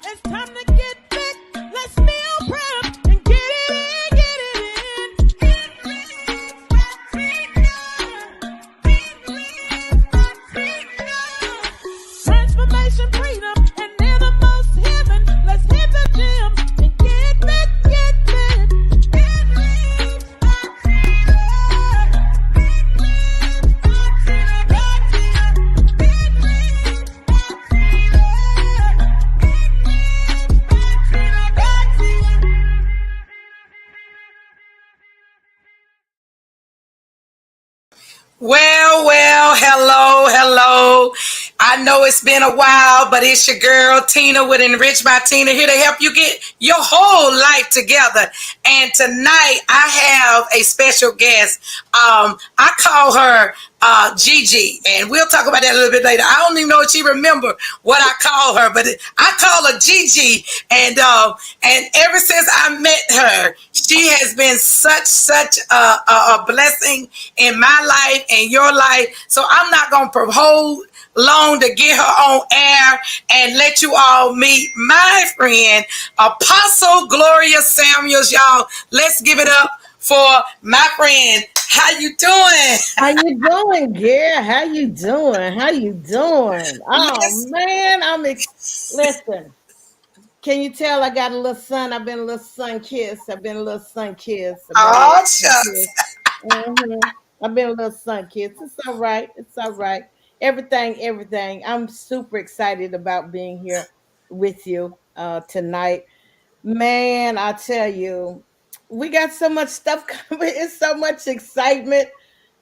It's time to get fit. Let's meal prep and get it in, get it in. Get ready for freedom. Get ready for freedom. Transformation, freedom, and innermost heaven. Let's hit the gym and get fit, get fit. Get ready for freedom. Get ready for freedom. Get ready for freedom. Well, hello. I know it's been a while, but it's your girl Tina with Enrich by Tina here to help you get your whole life together. And tonight I have a special guest. I call her Gigi, and we'll talk about that a little bit later. I don't even know if she remember what I call her, but I call her Gigi. And ever since I met her, she has been such a blessing in my life and your life. So I'm not gonna hold long to get her on air and let you all meet my friend Apostle Gloria Samuels. Y'all, let's give it up for my friend. How you doing? How you doing, girl? How you doing? How you doing? Oh Yes. man, listen. Can you tell I got a little son? I've been a little sun kiss. I've been a little sun kiss. I've been a little Oh, sun shucks. kiss. I've been a little sun kiss. It's all right. It's all right. Everything. I'm super excited about being here with you tonight. Man, I tell you, we got so much stuff coming. It's so much excitement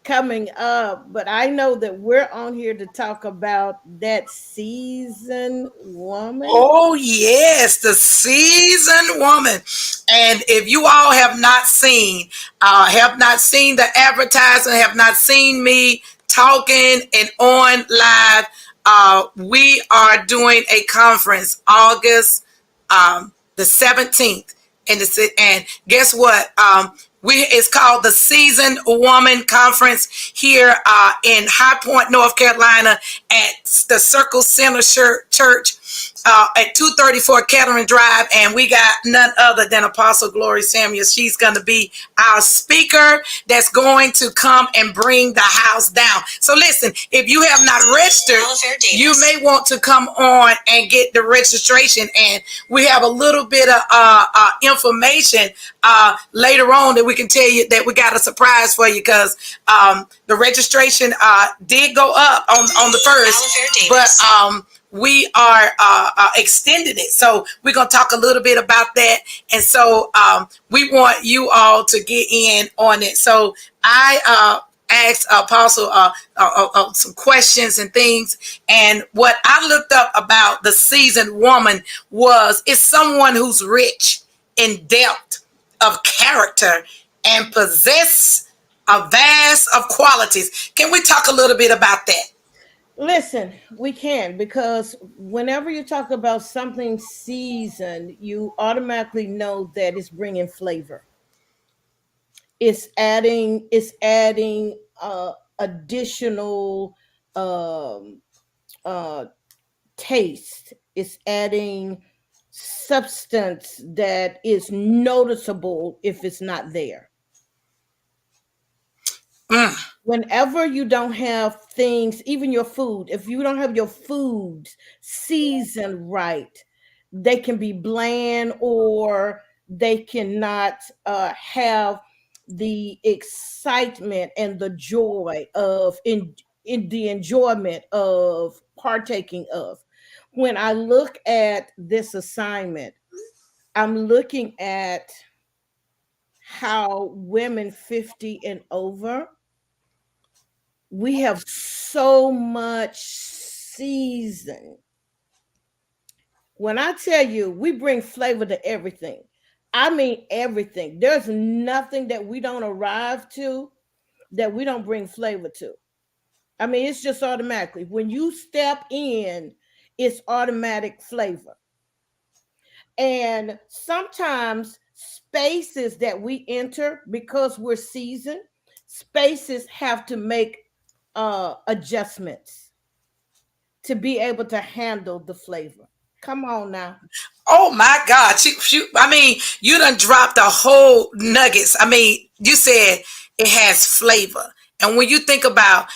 coming up. But I know that we're on here to talk about that seasoned woman. Oh, yes, the seasoned woman. And if you all have not seen the advertisement, have not seen me talking and on live, we are doing a conference August the 17th. And guess what? It's called the Seasoned Woman Conference here in High Point, North Carolina, at the Circle Center Church at 234 Kettering Drive. And we got none other than Apostle Gloria Samuels. She's going to be our speaker that's going to come and bring the house down. So listen, if you have not registered, you may want to come on and get the registration. And we have a little bit of information later on that we can tell you that we got a surprise for you, because the registration did go up on the first, but we are extending it. So we're going to talk a little bit about that. And so we want you all to get in on it. So I asked Apostle some questions and things. And what I looked up about the seasoned woman is someone who's rich in depth of character and possess a vast of qualities. Can we talk a little bit about that? Listen, we can, because whenever you talk about something seasoned, you automatically know that it's bringing flavor. It's adding additional um, uh, taste. It's adding substance that is noticeable if it's not there. Mm. Whenever you don't have things, even your food, if you don't have your food seasoned right, they can be bland, or they cannot have the excitement and the joy of in the enjoyment of partaking of. When I look at this assignment, I'm looking at how women 50 and over, we have so much season. When I tell you we bring flavor to everything, I mean everything. There's nothing that we don't arrive to that we don't bring flavor to. I mean, it's just automatically. When you step in, it's automatic flavor. And sometimes spaces that we enter, because we're seasoned, spaces have to make adjustments to be able to handle the flavor. Come on now. Oh my God. I mean, you done dropped the whole nuggets. I mean, you said it has flavor. And when you think about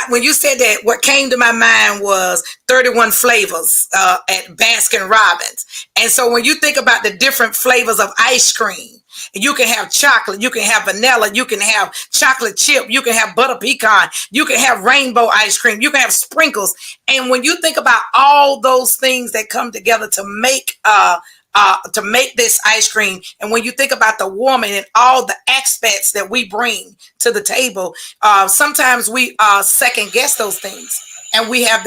when you said that, what came to my mind was 31 flavors at Baskin Robbins. And so when you think about the different flavors of ice cream, you can have chocolate, you can have vanilla, you can have chocolate chip, you can have butter pecan, you can have rainbow ice cream, you can have sprinkles. And when you think about all those things that come together to make this ice cream, and when you think about the woman and all the aspects that we bring to the table, sometimes we second guess those things, and we have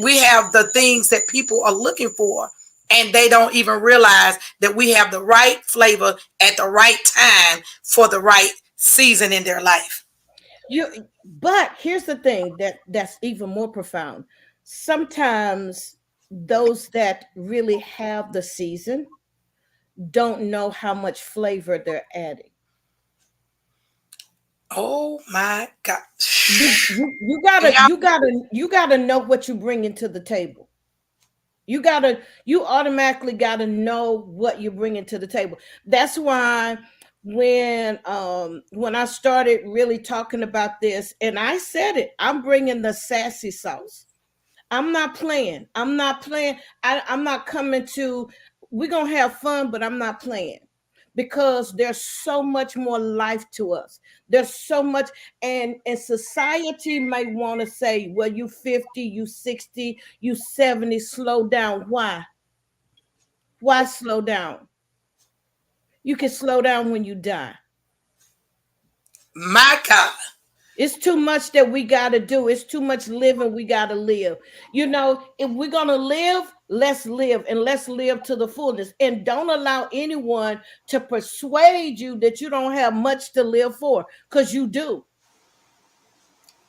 we have the things that people are looking for, and they don't even realize that we have the right flavor at the right time for the right season in their life. But here's the thing that's even more profound. Sometimes those that really have the season don't know how much flavor they're adding. Oh my God. You gotta know what you bring into the table. You automatically gotta know what you're bringing to the table. That's why when I started really talking about this, and I said it, I'm bringing the sassy sauce. I'm not playing. I'm not playing. I'm not coming to. We're gonna have fun, but I'm not playing because there's so much more life to us. There's so much, and society may want to say, "Well, you 50, you 60, you 70. Slow down." Why? Why slow down? You can slow down when you die. My God. It's too much that we got to do. It's too much living we got to live. You know, if we're going to live, let's live, and let's live to the fullness. And don't allow anyone to persuade you that you don't have much to live for, because you do.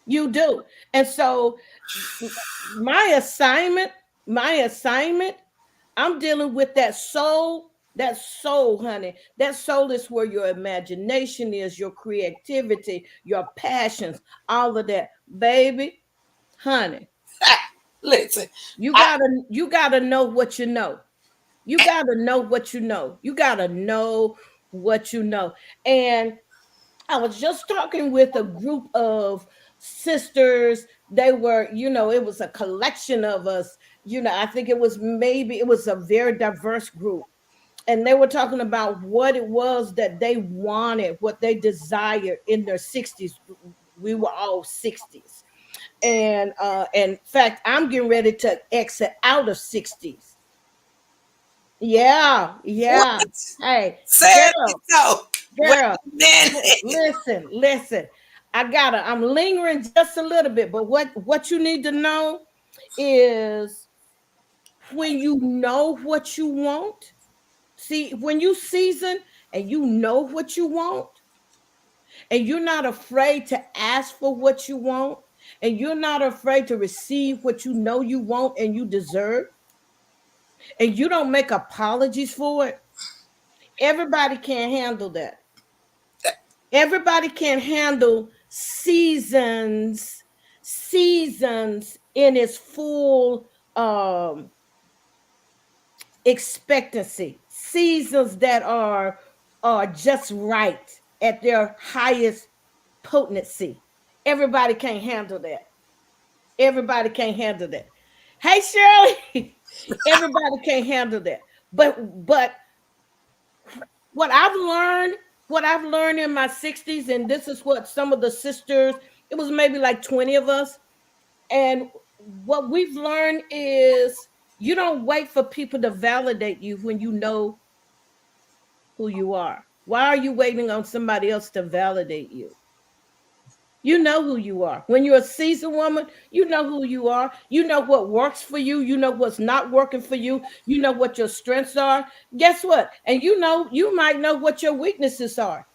You do. And so my assignment, I'm dealing with that soul. That soul, honey. That soul is where your imagination is, your creativity, your passions, all of that. Baby, honey. Listen. You gotta know what you know. You gotta know what you know. You gotta know what you know. And I was just talking with a group of sisters. They were, it was a collection of us. I think it was a very diverse group. And they were talking about what it was that they wanted, what they desired in their 60s. We were all 60s. And in fact, I'm getting ready to exit out of 60s. Yeah. What? Hey, Say girl, listen. I'm lingering just a little bit, but what you need to know is when you know what you want. See, when you season and you know what you want, and you're not afraid to ask for what you want, and you're not afraid to receive what you know you want and you deserve, and you don't make apologies for it, everybody can't handle that. Everybody can't handle seasons in its full expectancy, seasons that are just right at their highest potency. Everybody can't handle that. Everybody can't handle that. Hey, Shirley, everybody can't handle that. But what I've learned in my 60s, and this is what some of the sisters, it was maybe like 20 of us, and what we've learned is you don't wait for people to validate you when you know who you are. Why are you waiting on somebody else to validate you? You know who you are. When you're a seasoned woman, you know who you are. You know what works for you. You know what's not working for you. You know what your strengths are. Guess what? And you might know what your weaknesses are.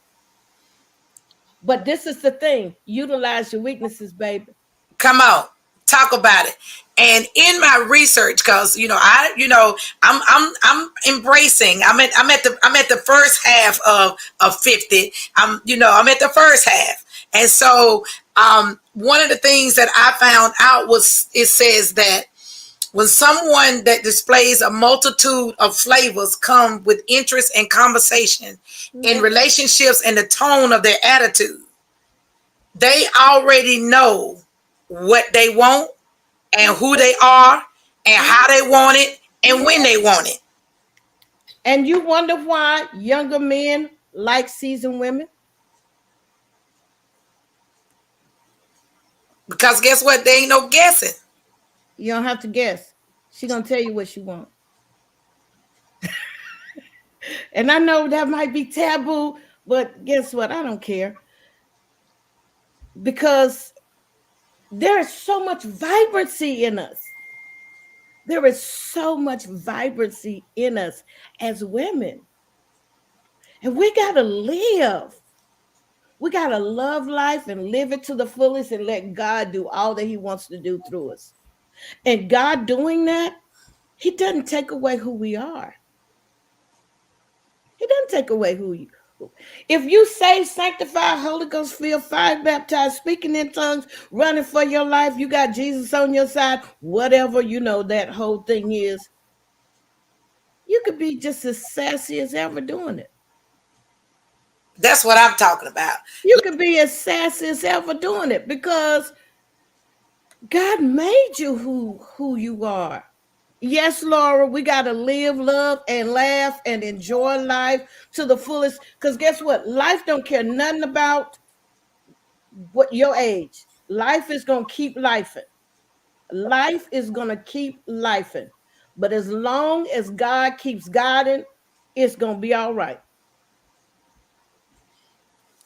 But this is the thing. Utilize your weaknesses, baby. Come on. Talk about it. And in my research, because I'm embracing. I'm at the first half of 50. I'm at the first half. And so one of the things that I found out was, it says that when someone that displays a multitude of flavors come with interest and conversation in relationships and the tone of their attitude, they already know what they want and who they are and how they want it and when they want it. And you wonder why younger men like seasoned women? Because guess what? There ain't no guessing. You don't have to guess. She's going to tell you what she wants. And I know that might be taboo, but guess what? I don't care. Because there is so much vibrancy in us. There is so much vibrancy in us as women. And we got to live. We got to love life and live it to the fullest and let God do all that he wants to do through us. And God doing that, he doesn't take away who we are. He doesn't take away who you. If you saved, sanctified, Holy Ghost filled, fire baptized, speaking in tongues, running for your life, you got Jesus on your side, whatever that whole thing is, you could be just as sassy as ever doing it. That's what I'm talking about. You could be as sassy as ever doing it because God made you who you are. Yes, Laura, we got to live, love, and laugh and enjoy life to the fullest. Because guess what? Life don't care nothing about what your age. Life is going to keep lifing. Life is going to keep lifing. But as long as God keeps guiding, it's going to be all right.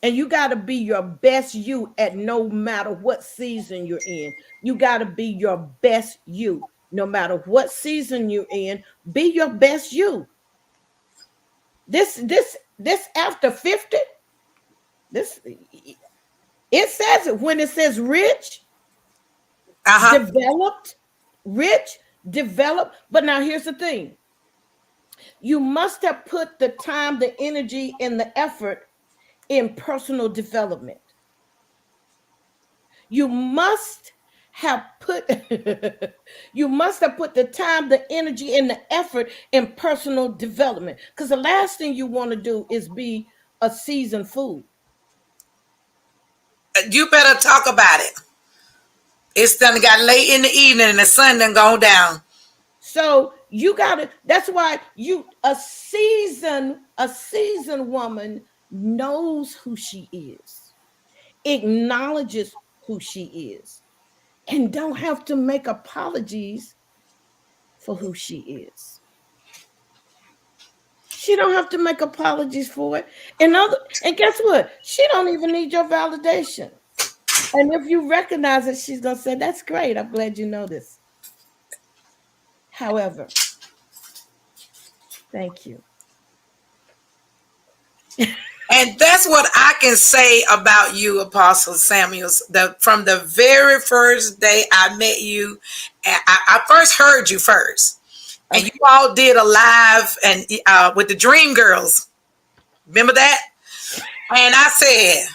And you got to be your best you at no matter what season you're in. You got to be your best you. No matter what season you're in, be your best you. This after 50, it says it when it says rich, developed, rich, developed. But now here's the thing. You must have put the time, the energy, and the effort in personal development. You must have put the time, the energy, and the effort in personal development. Because the last thing you want to do is be a seasoned fool. You better talk about it. It's done got late in the evening and the sun done gone down. So you gotta, that's why a seasoned woman knows who she is, acknowledges who she is, and don't have to make apologies for who she is. She don't have to make apologies for it. And guess what? She don't even need your validation. And if you recognize it, she's going to say, that's great. I'm glad you know this. However, thank you. And that's what I can say about you, Apostle Samuels. From the very first day I met you, I first heard you first. And you all did a live and with the Dream Girls. Remember that? And I said,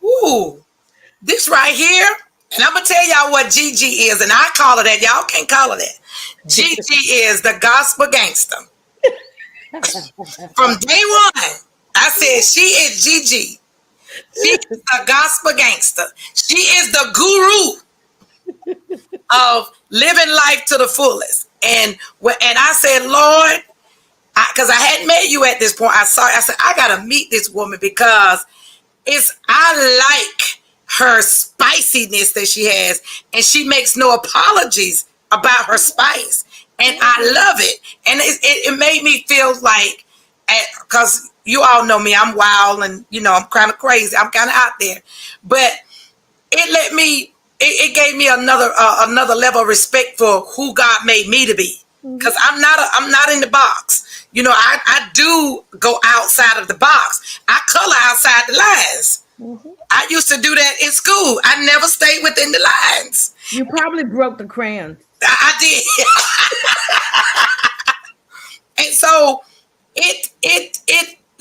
ooh, this right here. And I'm going to tell y'all what Gigi is. And I call her that. Y'all can't call her that. Gigi is the gospel gangster. From day one. I said, she is Gigi. She is the gospel gangster. She is the guru of living life to the fullest. And I said, Lord, because I hadn't met you at this point. I said, I got to meet this woman because I like her spiciness that she has. And she makes no apologies about her spice. And I love it. And it made me feel like, because you all know me, I'm wild and, I'm kind of crazy. I'm kind of out there. But it gave me another level of respect for who God made me to be. Because I'm not in the box. I do go outside of the box. I color outside the lines. Mm-hmm. I used to do that in school. I never stayed within the lines. You probably broke the crayons. I did. And so it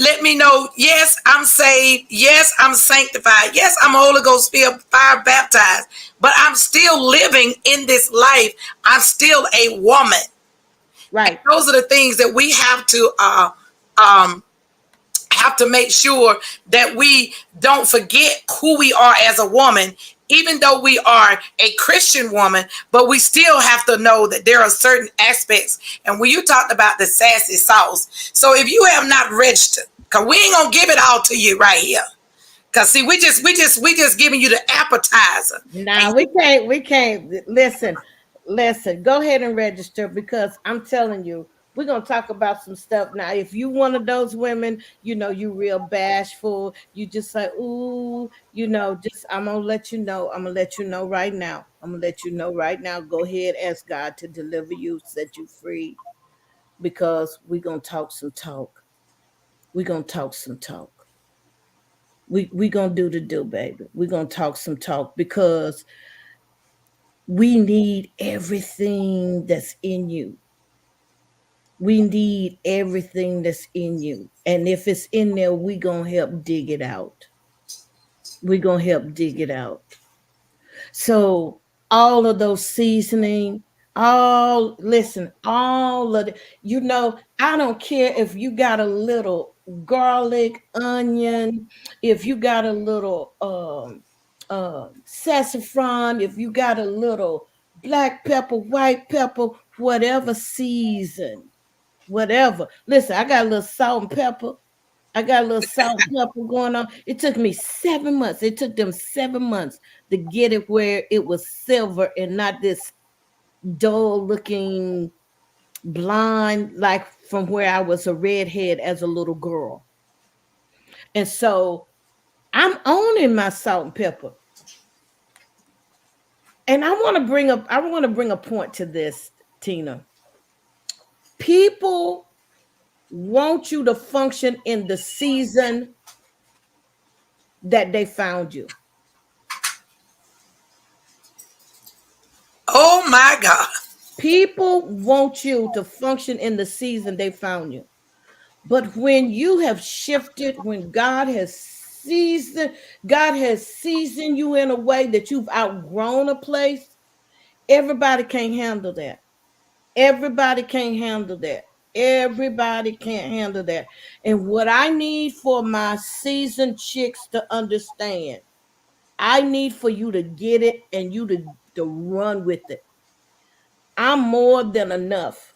let me me know, yes, I'm saved. Yes, I'm sanctified. Yes, I'm Holy Ghost filled, fire baptized. But I'm still living in this life. I'm still a woman. Right. Those are the things that we um, have to make sure that we don't forget who we are as a woman, even though we are a Christian woman, but we still have to know that there are certain aspects. And when you talked about the sassy sauce, so if you have not registered, because we ain't gonna give it all to you right here. Cause see, we just giving you the appetizer. Now we can't listen. Go ahead and register because I'm telling you, we're gonna talk about some stuff now. If you one of those women, you real bashful, you just like, ooh, just I'm gonna let you know. I'm gonna let you know right now. I'm gonna let you know right now. Go ahead, ask God to deliver you, set you free, because we're gonna talk some talk. We're gonna talk some talk. We gonna do the do, baby. We're gonna talk some talk because we need everything that's in you. We need everything that's in you. And if it's in there, we going to help dig it out. We going to help dig it out. So all of those seasoning, all of it, I don't care if you got a little garlic, onion, if you got a little saffron, if you got a little black pepper, white pepper, whatever season, whatever. Listen, I got a little salt and pepper. I got a little salt and pepper going on. It took me 7 months. It took them 7 months to get it where it was silver and not this dull looking blonde, like from where I was a redhead as a little girl. And so I'm owning my salt and pepper. And I want to bring a point to this, Tina. People want you to function in the season that they found you. Oh my God. People want you to function in the season they found you. But when you have shifted, when God has seasoned you in a way that you've outgrown a place, everybody can't handle that. Everybody can't handle that. Everybody can't handle that. And what I need for my seasoned chicks to understand, I need for you to get it and you to run with it. I'm more than enough.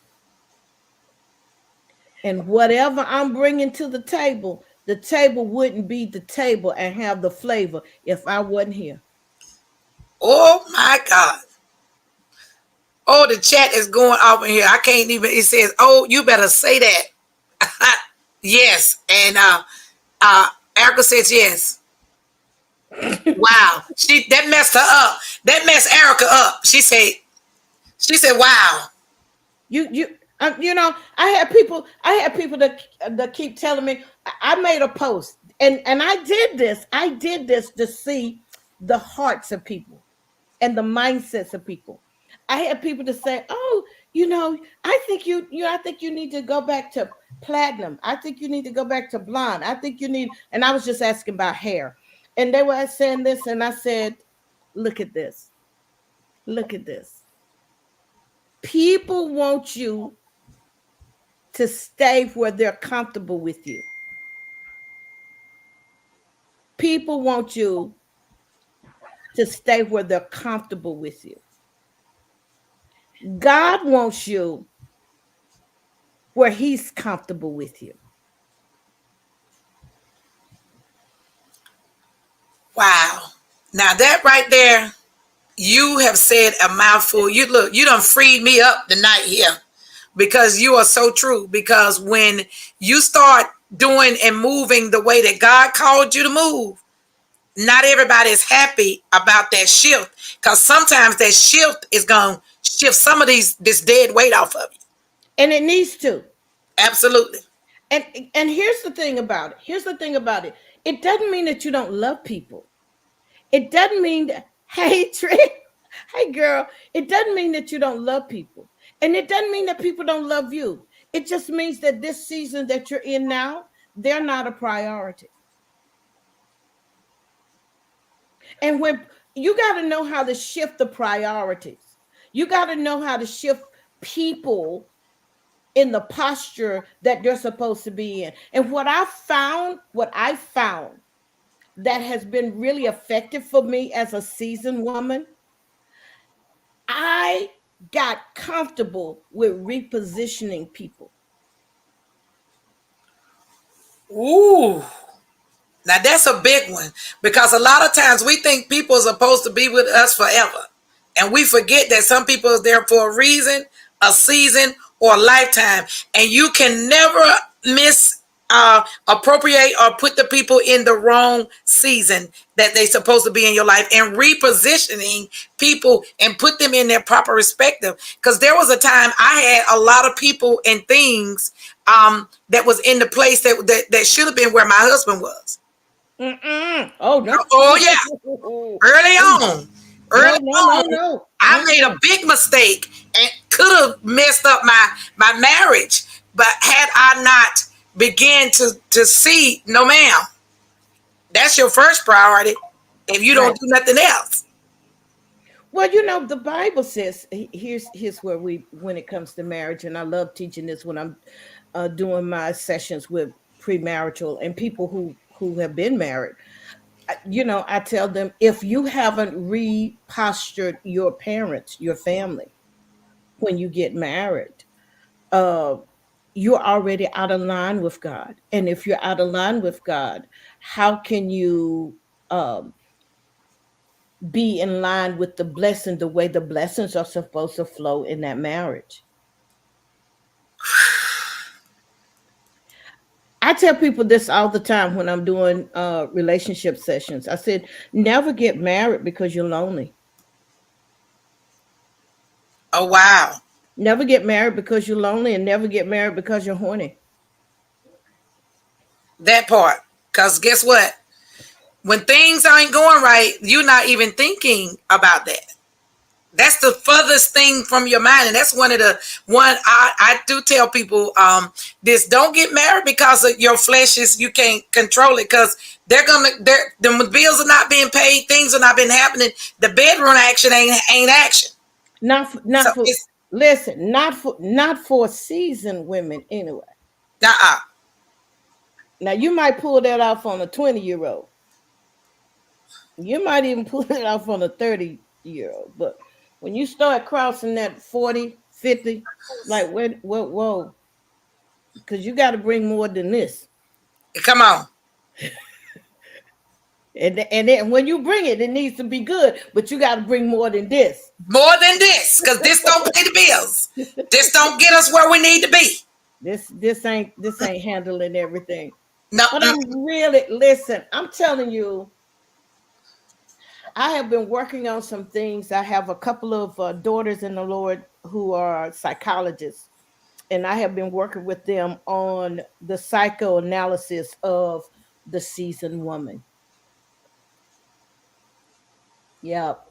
And whatever I'm bringing to the table wouldn't be the table and have the flavor if I wasn't here. Oh my God. Oh, the chat is going off in here. I can't even. It says, "Oh, you better say that." Yes, and Erica says yes. Wow, that messed her up. That messed Erica up. She said, "Wow." I had people that keep telling me. I made a post and I did this to see the hearts of people and the mindsets of people. I had people to say, "Oh, I think you need to go back to platinum. I think you need to go back to blonde. I think you need." And I was just asking about hair, and they were saying this, and I said, "Look at this. Look at this. People want you to stay where they're comfortable with you. People want you to stay where they're comfortable with you. God wants you where He's comfortable with you." Wow. Now that right there, you have said a mouthful. You done freed me up tonight here because you are so true. Because when you start doing and moving the way that God called you to move, not everybody is happy about that shift. Because sometimes that shift is going to shift some of this dead weight off of you. And it needs to. Absolutely. And here's the thing about it. Here's the thing about it. It doesn't mean that you don't love people. It doesn't mean that, hey, Trish, hey, girl, it doesn't mean that you don't love people. And it doesn't mean that people don't love you. It just means that this season that you're in now, they're not a priority. And when you got to know how to shift the priorities, you got to know how to shift people in the posture that they're supposed to be in. And what I found that has been really effective for me as a seasoned woman, I got comfortable with repositioning people. Ooh. Now that's a big one because a lot of times we think people are supposed to be with us forever. And we forget that some people are there for a reason, a season, or a lifetime. And you can never miss appropriate or put the people in the wrong season that they're supposed to be in your life, and repositioning people and put them in their proper perspective. Because there was a time I had a lot of people and things that was in the place that should have been where my husband was. Mm-mm. Oh no! Oh yeah, early on, No, early no, no, on, no. I made Mm-mm. a big mistake and could have messed up my marriage. But had I not began to see, no ma'am, that's your first priority. If you don't Right. do nothing else, Well, you know, the Bible says here's where we when it comes to marriage, and I love teaching this when I'm doing my sessions with premarital and people who have been married. You know, I tell them if you haven't repostured your parents, your family, when you get married, uh, you're already out of line with God. And if you're out of line with God, how can you um, be in line with the blessing, the way the blessings are supposed to flow in that marriage? I tell people this all the time when I'm doing relationship sessions. I said, never get married because you're lonely. oh wow, Never get married because you're lonely, and never get married because you're horny. that part. Because guess what? When things ain't going right, you're not even thinking about that. That's the furthest thing from your mind, and that's one I do tell people this: don't get married because of your flesh is you can't control it, because the bills are not being paid, things are not been happening, the bedroom action ain't action. So Not for it's listen, not for seasoned women anyway. uh-uh. Now you might pull that off on a 20-year-old. You might even pull it off on a 30-year-old. But when you start crossing that 40, 50, like whoa, because you got to bring more than this. Come on, And then when you bring it, it needs to be good, but you got to bring more than this. more than this, because this don't pay the bills. This don't get us where we need to be. This ain't handling everything. No, But I'm really listen. I'm telling you, I have been working on some things. I have a couple of daughters in the Lord who are psychologists, and I have been working with them on the psychoanalysis of the seasoned woman. Yep.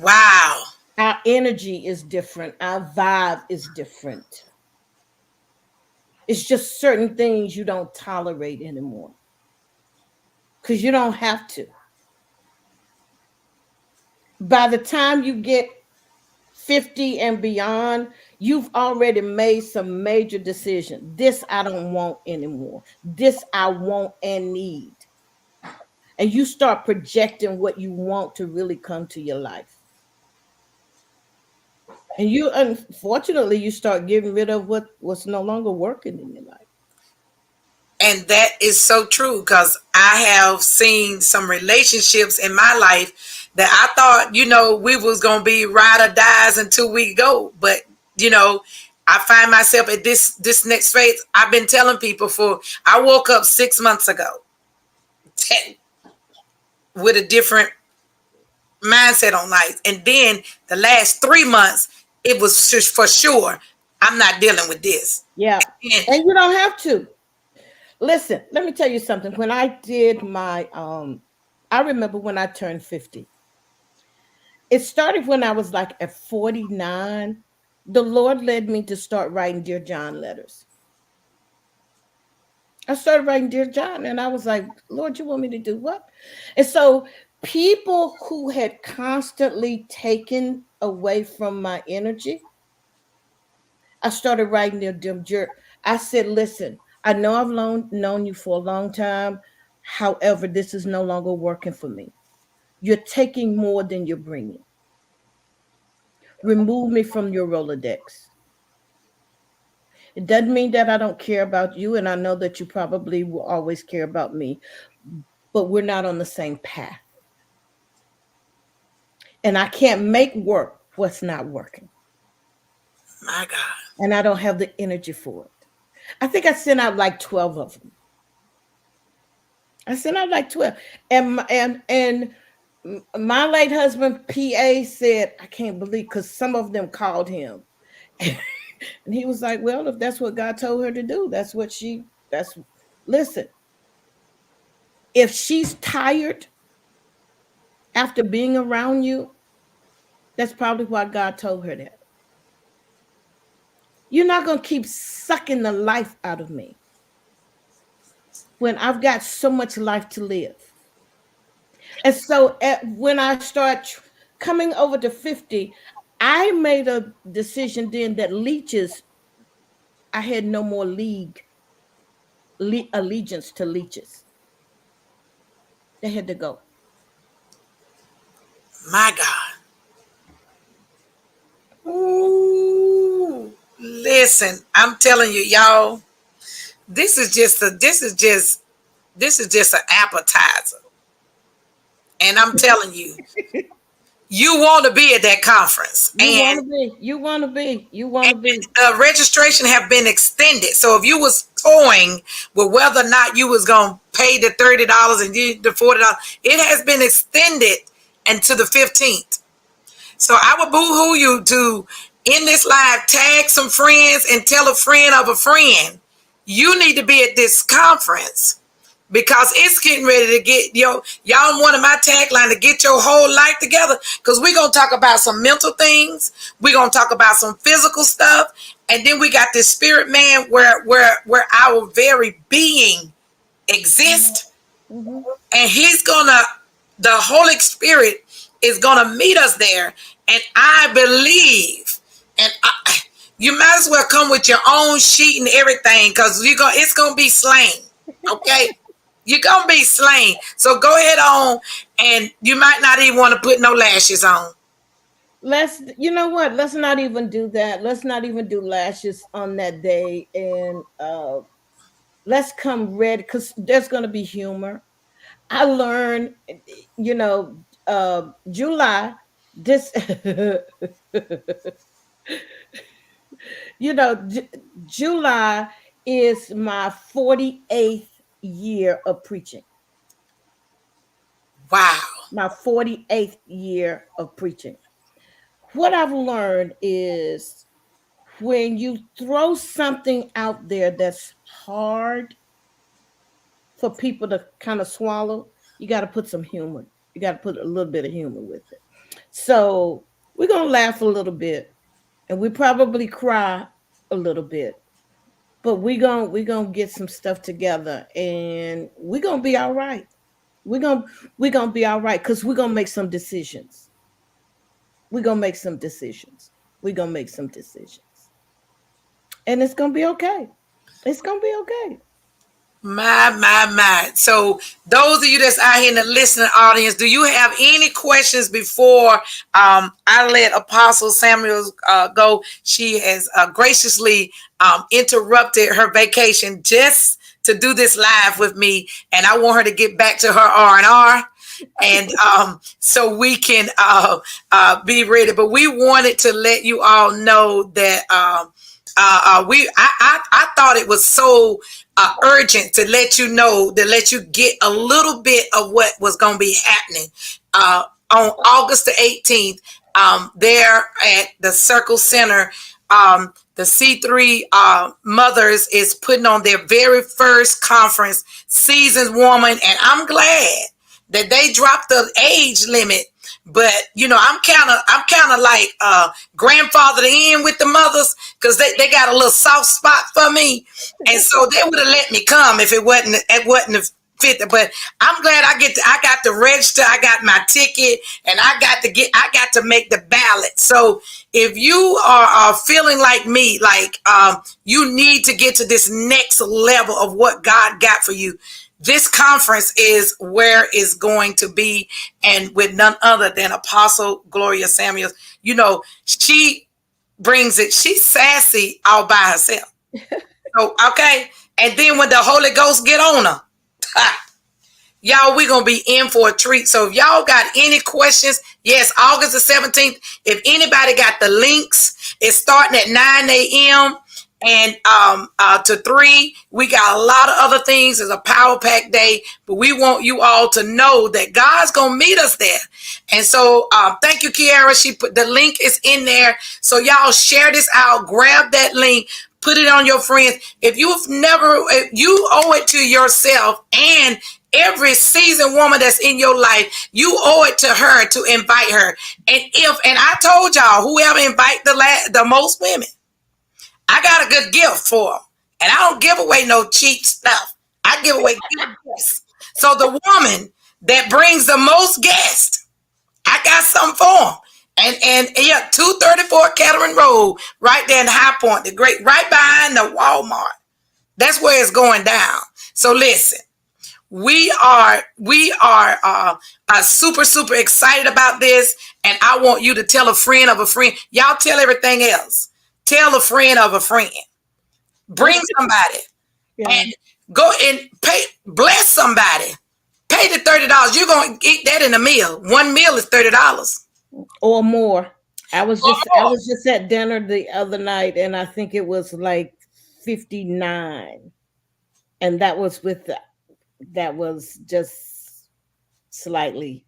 wow. Our energy is different, our vibe is different. It's just certain things you don't tolerate anymore because you don't have to. By the time you get 50 and beyond, you've already made some major decisions. This I don't want anymore. This I want and need. And you start projecting what you want to really come to your life. And you unfortunately you start getting rid of what's no longer working in your life. And that is so true, because I have seen some relationships in my life that I thought, we was gonna be ride or dies until we go. But you know, I find myself at this next phase. I've been telling people I woke up 6 months ago with a different mindset on life, and then the last 3 months, it was just for sure I'm not dealing with this. Yeah. And And you don't have to. Listen, let me tell you something. When I did my I remember when I turned 50. It started when I was like at 49. The Lord led me to start writing Dear John letters. I started writing Dear John, and I was like, Lord, you want me to do what? And so people who had constantly taken away from my energy, I started writing them. I said, listen, I know I've known you for a long time. However, this is no longer working for me. You're taking more than you're bringing. Remove me from your Rolodex. It doesn't mean that I don't care about you, and I know that you probably will always care about me, but we're not on the same path. And I can't make work what's not working. My God. And I don't have the energy for it. I think I sent out like 12 of them. I sent out like 12. And my late husband PA said, I can't believe, because some of them called him. And he was like, well, if that's what God told her to do, listen, if she's tired after being around you, that's probably why God told her that. You're not going to keep sucking the life out of me when I've got so much life to live. And so when I start coming over to 50, I made a decision then that leeches, I had no more allegiance to leeches. They had to go. My God. Ooh, listen, I'm telling you, y'all, this is just an appetizer. And I'm telling you, you want to be at that conference. You want to be. The registration have been extended. So if you was toying with whether or not you was going to pay the $30 and the $40, it has been extended until the 15th. So I would boo-hoo you to, in this live, tag some friends and tell a friend of a friend, you need to be at this conference. Because it's getting ready to get, y'all wanted my tagline to get your whole life together. Because we're going to talk about some mental things. We're going to talk about some physical stuff. And then we got this spirit man where our very being exists. Mm-hmm. And the Holy Spirit is going to meet us there. And I believe, you might as well come with your own sheet and everything. Because it's going to be slain. Okay? You're going to be slain. So go ahead on, and you might not even want to put no lashes on. You know what? Let's not even do that. Let's not even do lashes on that day. And let's come ready, because there's going to be humor. I learned, July, this, July is my 48th year of preaching. Wow. My 48th year of preaching. What I've learned is when you throw something out there that's hard for people to kind of swallow, you got to put some humor. You got to put a little bit of humor with it. So we're going to laugh a little bit, and we probably cry a little bit. But we're gonna get some stuff together, and we're gonna be all right. We're gonna be all right, because we're gonna make some decisions. We're gonna make some decisions. And it's gonna be okay. It's gonna be okay. My. So those of you that's out here in the listening audience, do you have any questions before I let Apostle Samuel go? She has graciously interrupted her vacation just to do this live with me, and I want her to get back to her R&R. And so we can be ready. But we wanted to let you all know that I thought it was so urgent to let you know, to let you get a little bit of what was going to be happening on August the 18th there at the Circle Center. The C3 Mothers is putting on their very first conference, Seasoned Woman, and I'm glad that they dropped the age limit, But I'm kind of like grandfather to end with the mothers, because they got a little soft spot for me, and so they would have let me come if it wasn't a fit. But I'm glad I got to register, I got my ticket, and I got to make the ballot. So if you are feeling like me, like you need to get to this next level of what God got for you, this conference is where it's going to be, and with none other than Apostle Gloria Samuels. She brings it. She's sassy all by herself. So, okay. And then when the Holy Ghost get on her, y'all, we're going to be in for a treat. So if y'all got any questions, yes, August the 17th. If anybody got the links, it's starting at 9 a.m. and to 3. We got a lot of other things. It's a power pack day, but we want you all to know that God's gonna meet us there. And so thank you, Kiara. She put the link is in there. So y'all share this out, grab that link, put it on your friends. If you owe it to yourself and every seasoned woman that's in your life, you owe it to her to invite her. And I told y'all, whoever invite the most women, I got a good gift for them. And I don't give away no cheap stuff. I give away good gifts. So the woman that brings the most guests, I got something for them. And yeah, 234 Kettering Road, right there in High Point, right behind the Walmart. That's where it's going down. So listen, we are super, super excited about this. And I want you to tell a friend of a friend. Y'all tell everything else. Tell a friend of a friend. Bring somebody. Yeah. And go and bless somebody. Pay the $30. You're going to eat that in a meal. One meal is $30. Or more. I was just at dinner the other night, and I think it was like 59. And that was just slightly,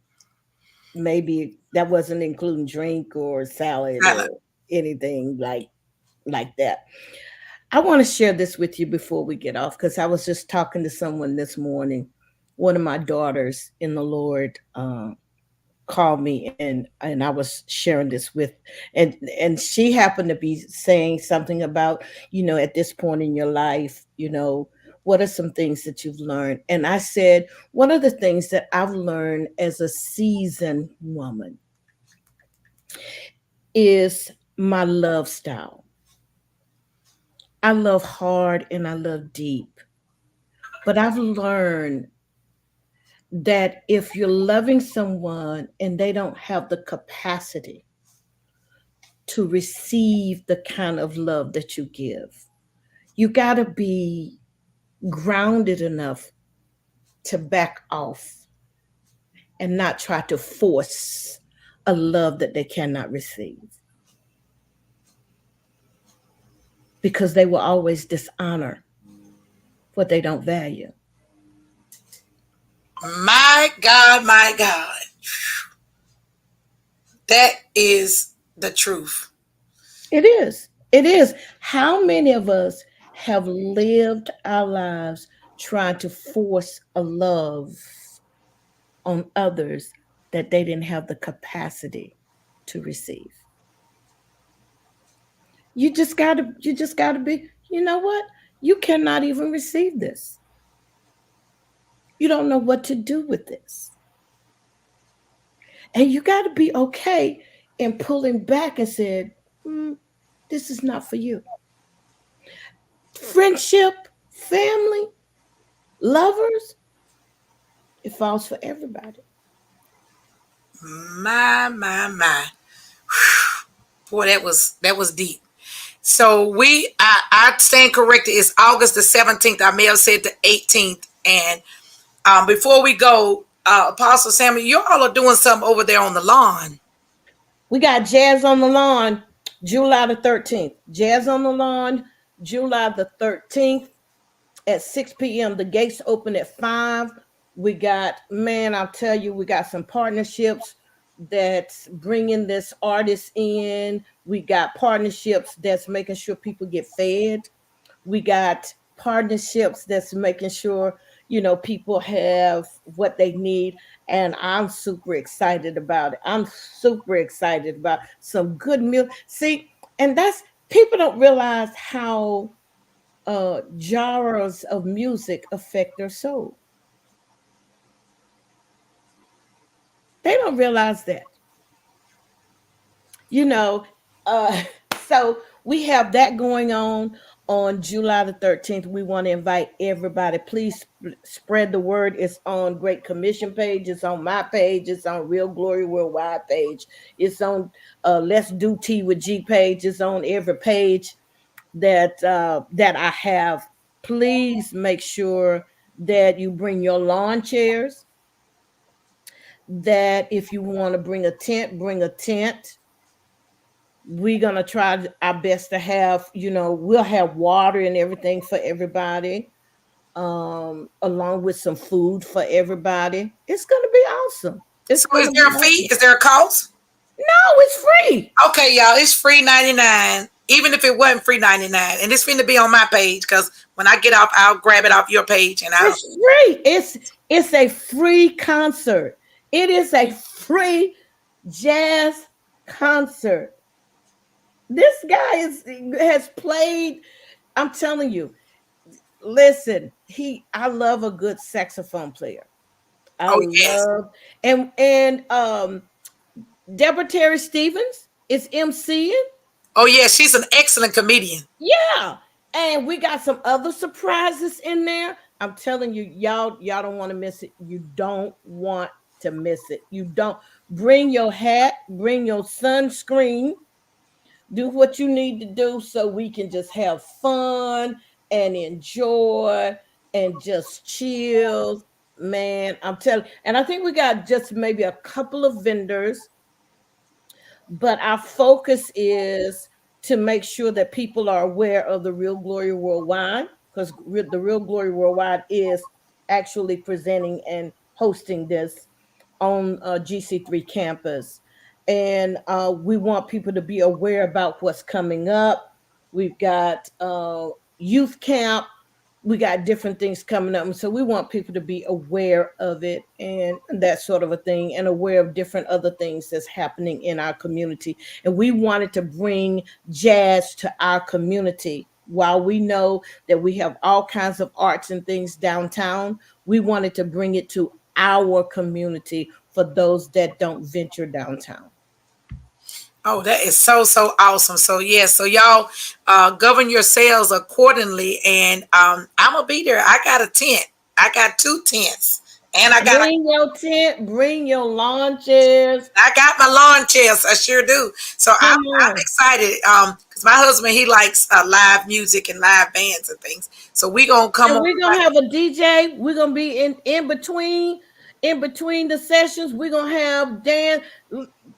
maybe that wasn't including drink or salad or anything like that. I want to share this with you before we get off, because I was just talking to someone this morning. One of my daughters in the Lord called me, and I was sharing this with, and she happened to be saying something about, at this point in your life, what are some things that you've learned? And I said, one of the things that I've learned as a seasoned woman is my love style. I love hard and I love deep. But I've learned that if you're loving someone and they don't have the capacity to receive the kind of love that you give, you got to be grounded enough to back off and not try to force a love that they cannot receive. Because they will always dishonor what they don't value. My God, my God. That is the truth. It is. It is. How many of us have lived our lives trying to force a love on others that they didn't have the capacity to receive? You just gotta be, you know what? You cannot even receive this. You don't know what to do with this. And you got to be okay in pulling back and said, this is not for you. Friendship, family, lovers, it falls for everybody. My. Boy, that was deep. So I stand corrected. It's August the 17th. I may have said the 18th. And before we go, Apostle Samuel, you all are doing something over there on the lawn. We got Jazz on the Lawn, July the 13th. Jazz on the Lawn, July the 13th at 6 p.m. The gates open at 5. We got, I'll tell you, we got some partnerships that's bringing this artist in. We got partnerships that's making sure people get fed. We got partnerships that's making sure, people have what they need. and I'm super excited about it. I'm super excited about some good music. See, and that's people don't realize how genres of music affect their soul. They don't realize that. You know, uh, so we have that going on July the 13th. We want to invite everybody. Please spread the word. It's on Great Commission page. It's on my page. It's on Real Glory Worldwide page. It's on Let's Do Tea with G page. It's on every page that I have. Please make sure that you bring your lawn chairs. That if you want to bring a tent, bring a tent. We're gonna try our best to have, we'll have water and everything for everybody, along with some food for everybody. It's gonna be awesome. It's So is gonna there be a fee? awesome. Is there a cost? No, it's free. Okay, y'all, it's free 99. Even if it wasn't free 99, and it's finna be on my page because when I get off, I'll grab it off your page and I'll. It's free. It's a free concert. It is a free jazz concert. This guy has played. I'm telling you. Listen, I love a good saxophone player. I Oh yes, love and Deborah Terry Stevens is MCing. oh yes, she's an excellent comedian. Yeah. And we got some other surprises in there. I'm telling you, y'all don't want to miss it. You don't want to miss it. You don't bring your hat, bring your sunscreen, do what you need to do so we can just have fun and enjoy and just chill. Man, I'm telling, and I think we got just maybe a couple of vendors, but our focus is to make sure that people are aware of the Real Glory Worldwide, because the Real Glory Worldwide is actually presenting and hosting this on GC3 campus. And we want people to be aware about what's coming up. We've got youth camp. We got different things coming up. And so we want people to be aware of it and that sort of a thing, and aware of different other things that's happening in our community. And we wanted to bring jazz to our community. While we know that we have all kinds of arts and things downtown, we wanted to bring it to our community for those that don't venture downtown. Oh, that is so awesome. So yes, so y'all govern yourselves accordingly, and I'm gonna be there. I got a tent. I got two tents, and Bring your tent, bring your lawn chairs. I got my lawn chairs. I sure do. So Come I'm on. excited. Because my husband he likes live music and live bands and things. So we gonna come And on. we're gonna have a DJ. We're gonna be in between the sessions. We're gonna have Dan.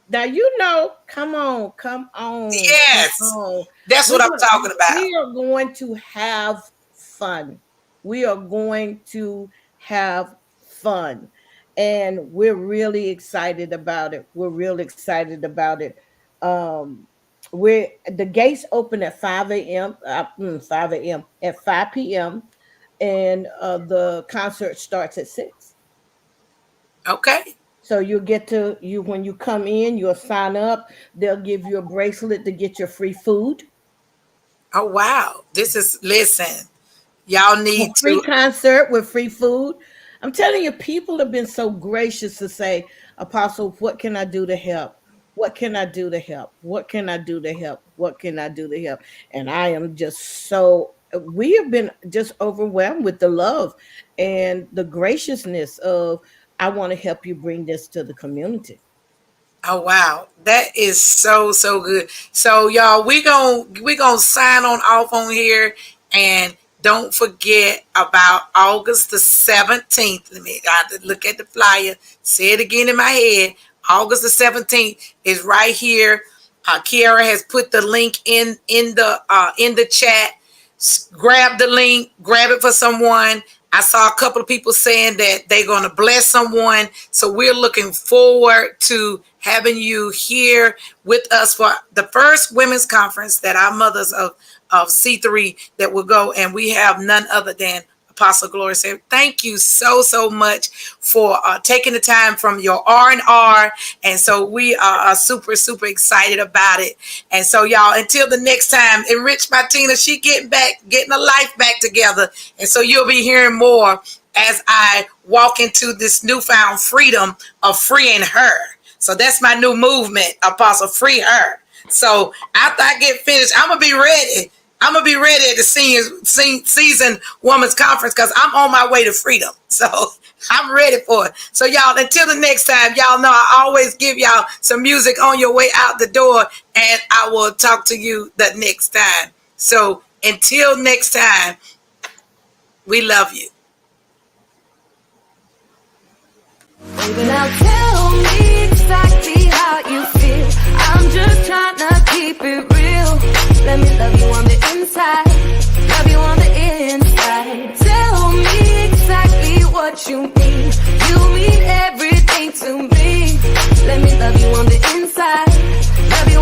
Now come on, come on, come Yes, on. that's what We're I'm gonna, talking about. we are going to have fun. We are going to have fun. And we're really excited about it. We're really excited about it. Um, the gates open at 5 a.m. 5 a.m. at 5 p.m. and the concert starts at 6. Okay. So you'll get to you when you come in, you'll sign up. They'll give you a bracelet to get your free food. Oh wow. This is listen. Y'all A need free to. concert with free food. I'm telling you, people have been so gracious to say, Apostle, what can I do to help? What can I do to help? What can I do to help? What can I do to help? And I am just we have been just overwhelmed with the love and the graciousness of, I want to help you bring this to the community. Oh wow, that is so good. So y'all, we gonna sign on off on here, and don't forget about August the 17th. Let me I have to look at the flyer. Say it again in my head. August the 17th is right here. Kiara has put the link in the chat. Grab the link, grab it for someone. I saw a couple of people saying that they're going to bless someone. So we're looking forward to having you here with us for the first women's conference that our mothers of C3 that will go. And we have none other than Apostle Gloria said, thank you so much for taking the time from your R&R. And so we are super excited about it. And so y'all, until the next time, Enrich Martina, she getting her life back together. And so you'll be hearing more as I walk into this newfound freedom of freeing her. So that's my new movement, Apostle, free her. So after I get finished, I'm going to be ready. I'm going to be ready at the season women's conference because I'm on my way to freedom. So I'm ready for it. So y'all, until the next time, y'all know I always give y'all some music on your way out the door, and I will talk to you the next time. So until next time, we love you. Baby, now tell me exactly how you feel. I'm just trying to keep it real. Let me love you on the inside, love you on the inside. Tell me exactly what you mean. You mean everything to me. Let me love you on the inside, love you